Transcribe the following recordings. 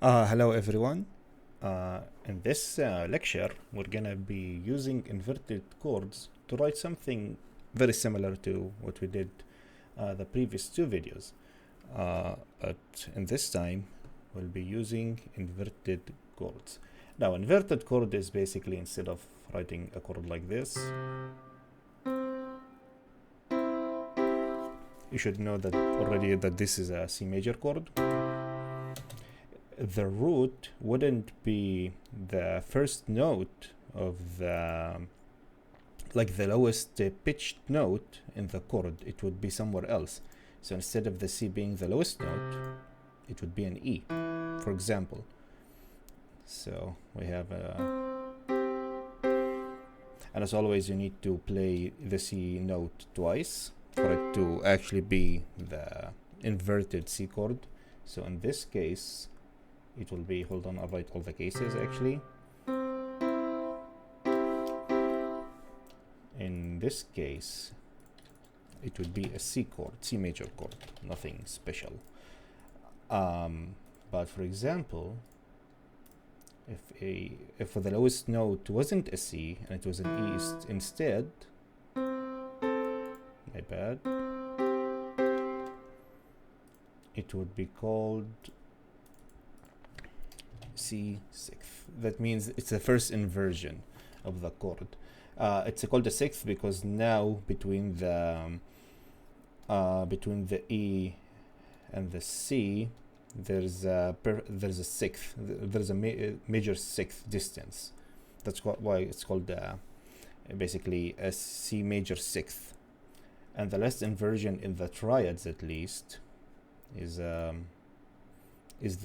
Hello everyone. In this lecture, we're gonna be using inverted chords to write something very similar to what we did the previous two videos. But in this time, we'll be using inverted chords. Now, inverted chord is basically instead of writing a chord like this, you should know that already that this is a C major chord. The root wouldn't be the first note of the lowest pitched note in the chord. It would be somewhere else. So instead of the C being the lowest note, it would be an E, for example. So we have and as always, you need to play the C note twice for it to actually be the inverted C chord. So in this case, it will be, hold on, I'll write all the cases actually. In this case, it would be a C chord, C major chord, nothing special. But for example, if the lowest note wasn't a C and it was an E instead, my bad, it would be called C sixth. That means it's the first inversion of the chord. It's called a sixth because now between the E and the C, there's a sixth. There's a major sixth distance. That's why it's called basically a C major sixth. And the last inversion in the triads, at least, is the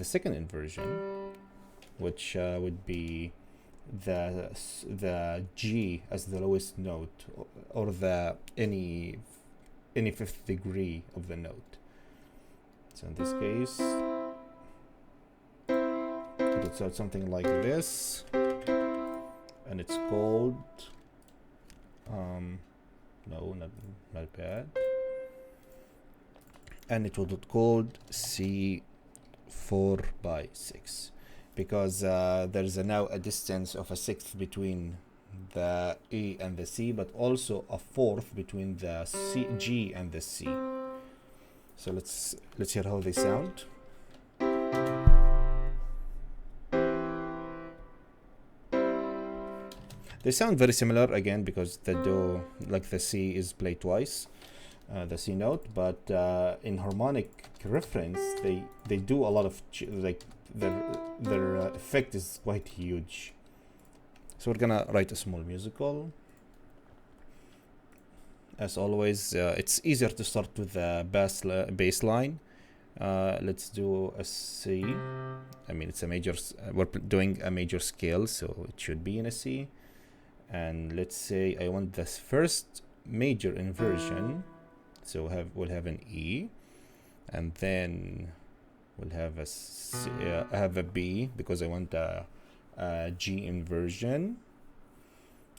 second inversion, which would be the G as the lowest note, or the any fifth degree of the note. So in this case, it would sound something like this, and it's called no, not bad, and it would be called C 4/6. Because there's now a distance of a sixth between the E and the C, but also a fourth between the G and the C. So let's hear how they sound. They sound very similar again because the Do, like the C, is played twice, the C note, but in harmonic reference, they do a lot of their effect is quite huge. So we're gonna write a small musical. As always, it's easier to start with the bass line. Let's do a C. I mean, it's a major. We're doing a major scale, so it should be in a C. And let's say I want this first major inversion. So we'll have an E, and then we'll have a C, I have a B because I want a G inversion,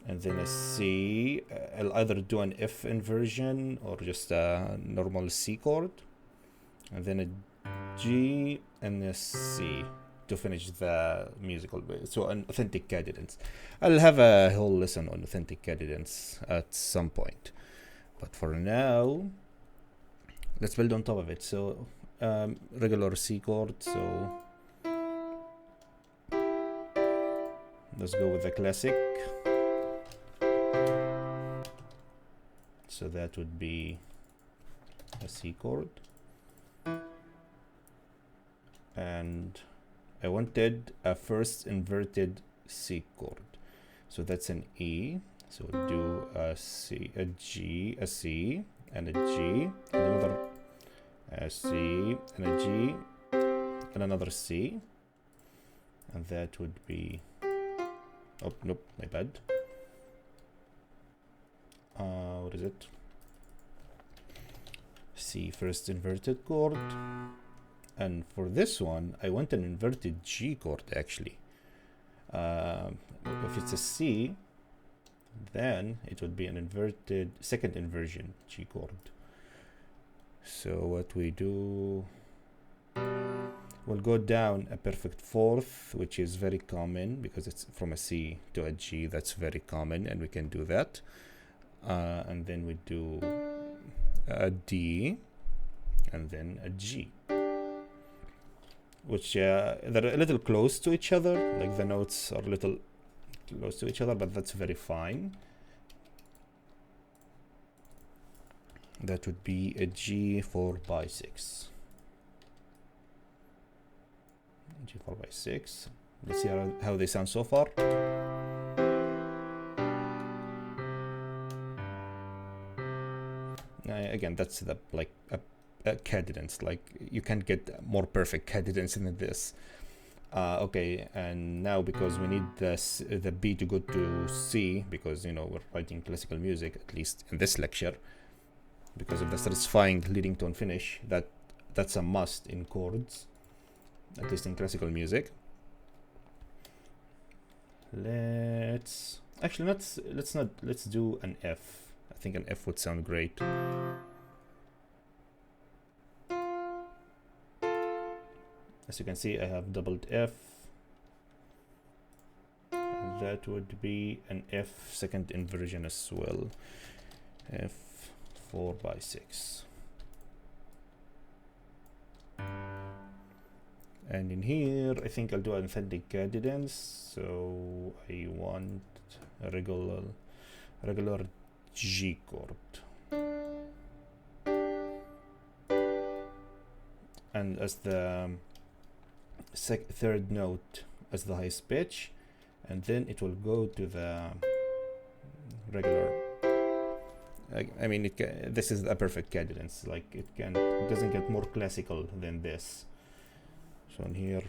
and then a C. I'll either do an F inversion or just a normal C chord, and then a G and a C to finish the musical. So an authentic cadence. I'll have a whole lesson on authentic cadence at some point, but for now, let's build on top of it. So regular C chord. So let's go with the classic. So that would be a C chord, and I wanted a first inverted C chord. So that's an E. So we'll do a C, a G, a C, and a G, and another a C, and a G, and another C. And that would be, oh, nope, my bad. What is it? C first inverted chord. And for this one, I want an inverted G chord actually. If it's a C, then it would be an inverted second inversion G chord. So what we do, We'll go down a perfect fourth, which is very common because it's from a C to a G. That's very common, and we can do that. And then we do a D, and then a G, which they're a little close to each other. Like the notes are a little close to each other, but that's very fine. That would be a G 4/6. G 4/6. Let's see how they sound so far. Again, that's the like a cadence. Like you can't get more perfect cadence than this. Okay, and now because we need the B to go to C, because we're writing classical music, at least in this lecture, because of the satisfying leading tone finish, that's a must in chords, at least in classical music. Let's do an F. I think an F would sound great. As you can see, I have doubled F. And that would be an F second inversion as well. F 4/6. And in here, I think I'll do an authentic cadence. So I want a regular G chord. And as the third note as the highest pitch, and then it will go to the regular. I mean, this is a perfect cadence. Like it doesn't get more classical than this. So in here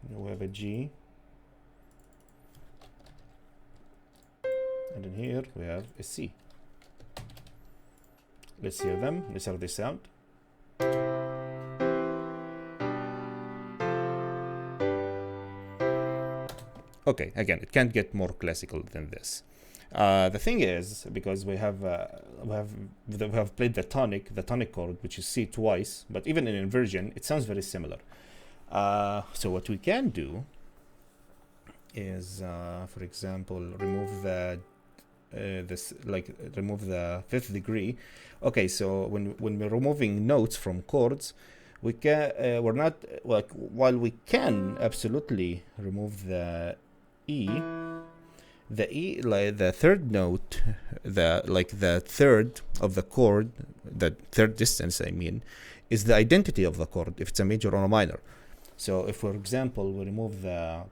we have a G, and in here we have a C. Let's hear them. Let's hear they sound. Okay, again, it can't get more classical than this. The thing is, because we have played the tonic chord, which is C twice, but even in inversion, it sounds very similar. So what we can do is, for example, remove the remove the fifth degree. Okay, so when we're removing notes from chords, we can we're not like while we can absolutely remove the E, like the third note, the third of the chord, the third distance, I mean, is the identity of the chord if it's a major or a minor. So if, for example, we remove the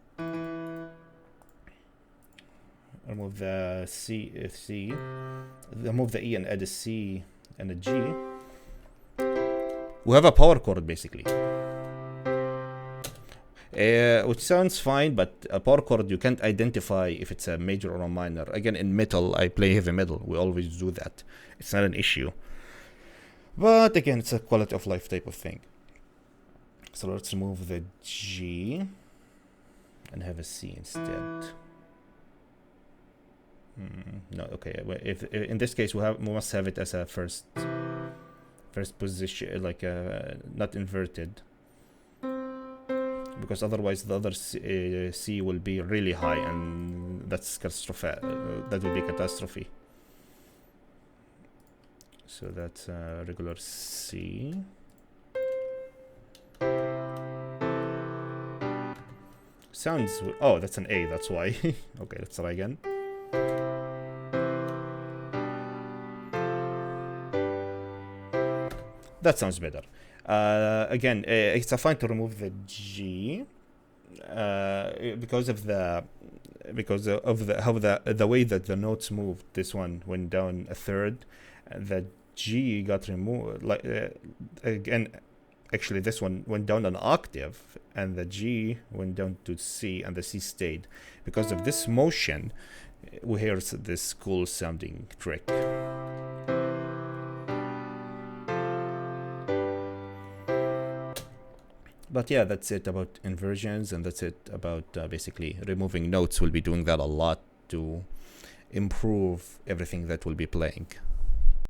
C, remove the E and add a C and a G, we have a power chord basically. Which sounds fine, but a power chord you can't identify if it's a major or a minor. Again, in metal, I play heavy metal. We always do that. It's not an issue. But again, it's a quality of life type of thing. So let's remove the G and have a C instead. No, okay. If in this case we must have it as a first position, like not inverted, because otherwise the other C will be really high, and that's catastrophe. That would be catastrophe. So that's a regular C. Sounds, oh, that's an A, that's why. Okay, let's try again. That sounds better. Again, it's fine to remove the G because of the how the way that the notes moved. This one went down a third, the G got removed. Like again, actually, this one went down an octave, and the G went down to C, and the C stayed. Because of this motion, we hear this cool sounding trick. But yeah, that's it about inversions, and that's it about basically removing notes. We'll be doing that a lot to improve everything that we'll be playing.